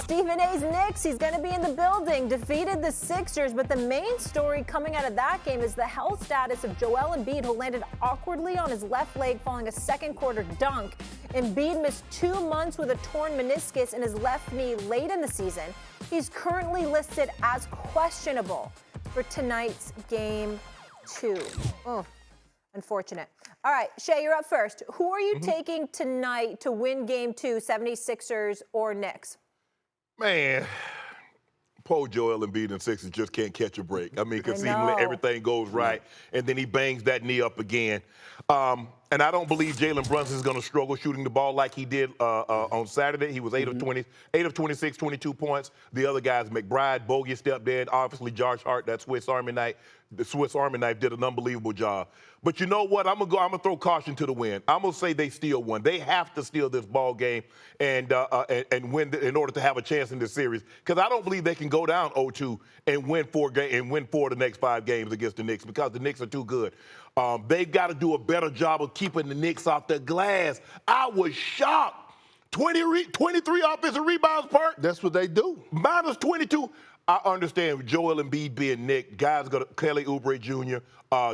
Stephen A's Knicks, he's going to be in the building, defeated the Sixers, but the main story coming out of that game is the health status of Joel Embiid, who landed awkwardly on his left leg following a second quarter dunk. Embiid missed 2 months with a torn meniscus in his left knee late in the season. He's currently listed as questionable for tonight's game 2. Oh, unfortunate. All right, Shay, you're up first. Who are you taking tonight to win game 2, 76ers or Knicks? Man, poor Joel Embiid and Sixers just can't catch a break. I mean, because everything goes right, and then he bangs that knee up again. And I don't believe Jalen Brunson is going to struggle shooting the ball like he did on Saturday. He was 8 of 26, 22 points. The other guys, McBride, Bogey stepped in. Obviously, Josh Hart, that Swiss Army knife, did an unbelievable job. But you know what? I'm gonna throw caution to the wind. I'm gonna say they steal one. They have to steal this ball game and win in order to have a chance in this series. Because I don't believe they can go down 0-2 and win 4 of the next 5 games against the Knicks, because the Knicks are too good. They've got to do a better job of keeping the Knicks off the glass. I was shocked. 23 offensive rebounds, Perk. That's what they do. Minus 22. I understand Joel Embiid being Nick. Guys are Kelly Oubre Jr.,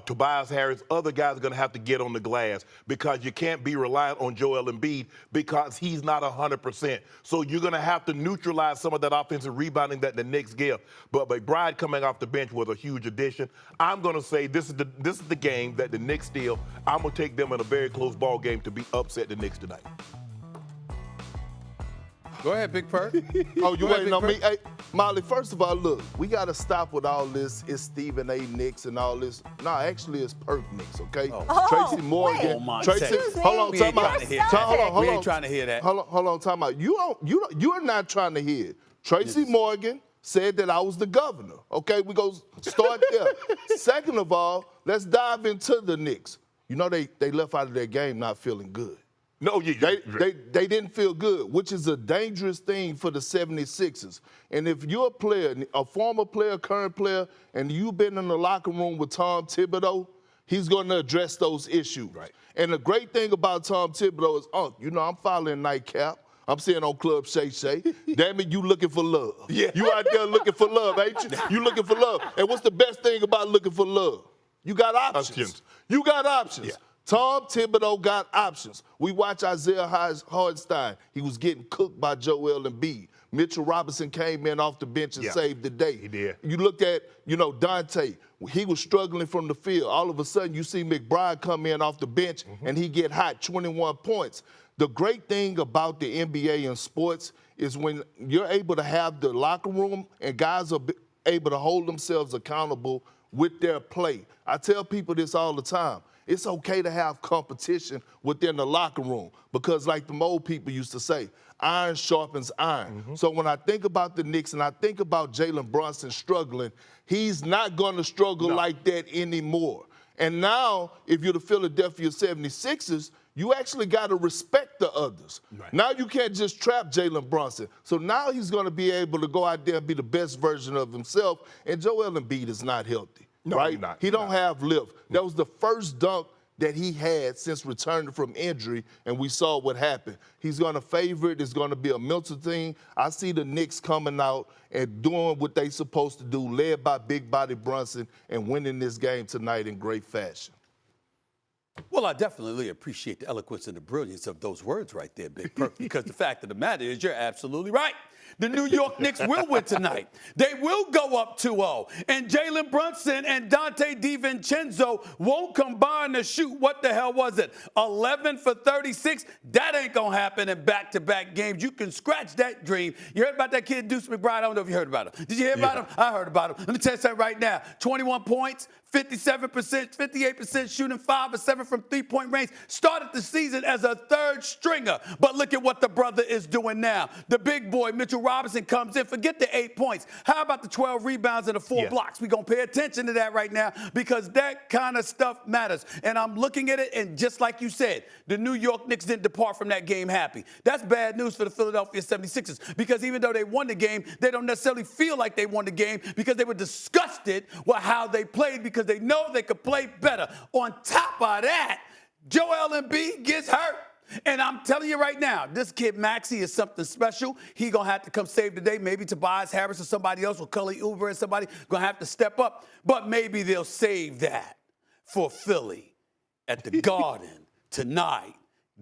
Tobias Harris, other guys are going to have to get on the glass, because you can't be reliant on Joel Embiid because he's not 100%. So you're going to have to neutralize some of that offensive rebounding that the Knicks give. But McBride coming off the bench was a huge addition. I'm going to say this is the game that the Knicks steal. I'm going to take them in a very close ball game to be upset the Knicks tonight. Go ahead, Big Perk. Oh, you waiting on me? Hey, Molly, first of all, look, we got to stop with all this. It's Stephen A. Knicks and all this. No, actually, it's Perk Knicks, okay? Tracy Morgan. Tracy, hold on, time out. We ain't trying to hear that. Hold on, time out. You're not trying to hear it. Tracy Morgan said that I was the governor, okay? We go start there. Second of all, let's dive into the Knicks. You know, they left out of their game not feeling good. No, they didn't feel good, which is a dangerous thing for the 76ers. And if you're a player, a former player, current player, and you've been in the locker room with Tom Thibodeau, he's going to address those issues. Right. And the great thing about Tom Thibodeau is, I'm following Nightcap. I'm seeing on Club Shay Shay. Damn it, you looking for love. Yeah. You out there looking for love, ain't you? You looking for love. And what's the best thing about looking for love? You got options. You got options. Yeah. Tom Thibodeau got options. We watch Isaiah Hartenstein. He was getting cooked by Joel Embiid. Mitchell Robinson came in off the bench and saved the day. He did. You look at, Dante. He was struggling from the field. All of a sudden, you see McBride come in off the bench and he get hot, 21 points. The great thing about the NBA and sports is when you're able to have the locker room and guys are able to hold themselves accountable with their play. I tell people this all the time. It's okay to have competition within the locker room, because like the old people used to say, iron sharpens iron. So when I think about the Knicks and I think about Jalen Brunson struggling, he's not going to struggle like that anymore. And now, if you're the Philadelphia 76ers, you actually got to respect the others. Right. Now you can't just trap Jalen Brunson. So now he's going to be able to go out there and be the best version of himself. And Joel Embiid is not healthy. No, right? Not. He don't have lift. That was the first dunk that he had since returning from injury, and we saw what happened. He's going to favor it. It's going to be a mental thing. I see the Knicks coming out and doing what they supposed to do, led by Big Body Brunson, and winning this game tonight in great fashion. Well, I definitely appreciate the eloquence and the brilliance of those words right there, Big Perk, because the fact of the matter is you're absolutely right. The New York Knicks will win tonight. They will go up 2-0. And Jalen Brunson and Dante DiVincenzo won't combine to shoot, what the hell was it, 11 for 36? That ain't going to happen in back-to-back games. You can scratch that dream. You heard about that kid, Deuce McBride? I don't know if you heard about him. Did you hear about him? I heard about him. Let me tell you something right now. 21 points, 57%, 58% shooting, 5 of 7 from three-point range. Started the season as a third stringer, but look at what the brother is doing now. The big boy, Mitchell Robinson, comes in. Forget the 8 points. How about the 12 rebounds and the 4 blocks? We're going to pay attention to that right now, because that kind of stuff matters. And I'm looking at it, and just like you said, the New York Knicks didn't depart from that game happy. That's bad news for the Philadelphia 76ers, because even though they won the game, they don't necessarily feel like they won the game, because they were disgusted with how they played, because they know they could play better. On top of that, Joel Embiid gets hurt. And I'm telling you right now, this kid Maxey is something special. He gonna have to come save the day. Maybe Tobias Harris or somebody else, or Cully Uber and somebody gonna have to step up. But maybe they'll save that for Philly at the Garden tonight.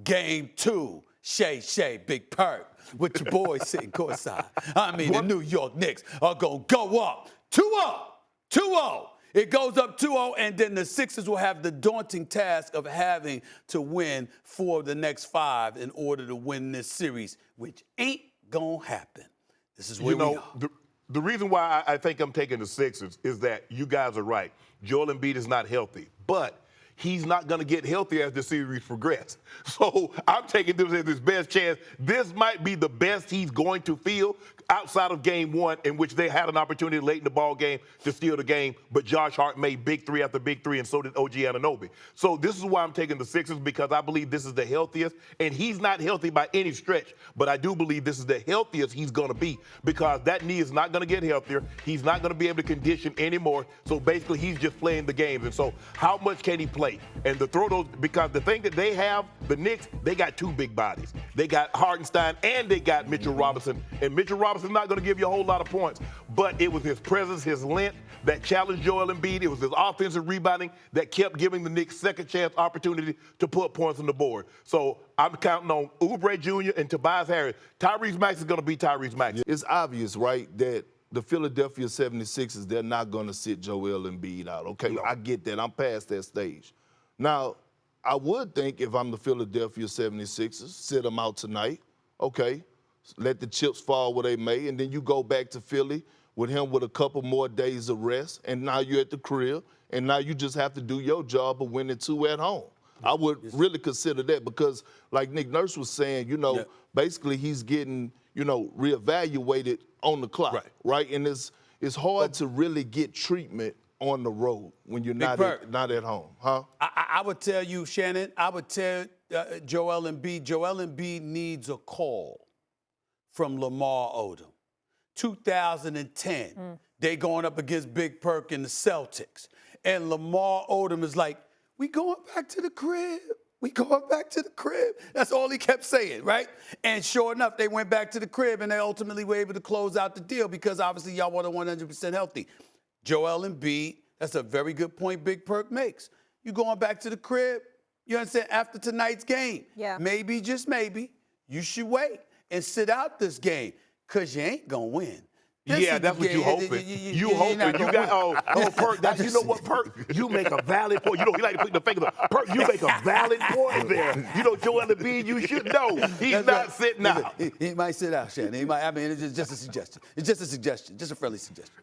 Game 2. Shay, Big Perk, with your boys sitting courtside. I mean, the New York Knicks are gonna go up 2-0. It goes up 2-0, and then the Sixers will have the daunting task of having to win 4 of the next 5 in order to win this series, which ain't gonna happen. This is where we are. The reason why I think I'm taking the Sixers is that you guys are right. Joel Embiid is not healthy, but he's not going to get healthier as the series progresses. So I'm taking this as his best chance. This might be the best he's going to feel outside of game 1, in which they had an opportunity late in the ball game to steal the game, but Josh Hart made big 3 after big 3, and so did OG Anunoby. So this is why I'm taking the Sixers, because I believe this is the healthiest, and he's not healthy by any stretch, but I do believe this is the healthiest he's going to be, because that knee is not going to get healthier. He's not going to be able to condition anymore. So basically, he's just playing the games. And so how much can he play? And to throw those, because the thing that they have, the Knicks, they got 2 big bodies. They got Hartenstein and they got Mitchell Robinson. And Mitchell Robinson's not going to give you a whole lot of points, but it was his presence, his length that challenged Joel Embiid. It was his offensive rebounding that kept giving the Knicks second chance opportunity to put points on the board. So I'm counting on Oubre Jr. and Tobias Harris. Tyrese Maxey is going to be Tyrese Maxey. It's obvious, right, that the Philadelphia 76ers, they're not going to sit Joel Embiid out, okay? No. I get that. I'm past that stage. Now, I would think if I'm the Philadelphia 76ers, sit them out tonight, okay? Let the chips fall where they may, and then you go back to Philly with him with a couple more days of rest, and now you're at the crib, and now you just have to do your job of winning 2 at home. I would really consider that, because like Nick Nurse was saying, basically he's getting, reevaluated on the clock, right? And it's hard to really get treatment on the road when you're not at home, huh? I would tell you, Shannon, I would tell Joel Embiid needs a call from Lamar Odom. 2010, they going up against Big Perk and the Celtics. And Lamar Odom is like, we going back to the crib. We going back to the crib. That's all he kept saying, right? And sure enough, they went back to the crib, and they ultimately were able to close out the deal, because obviously y'all weren't 100% healthy. Joel Embiid, that's a very good point Big Perk makes. You going back to the crib, you understand, after tonight's game. Yeah. Maybe, just maybe, you should wait and sit out this game, because you ain't going to win. That's what you hoping. You hoping. You got, Perk, you know what, Perk? You make a valid point. You like to put the finger up. Perk, you make a valid point there. Joel Embiid, you should know. He's not sitting out. He might sit out, Shannon. It's just a suggestion. It's just a suggestion, just a friendly suggestion.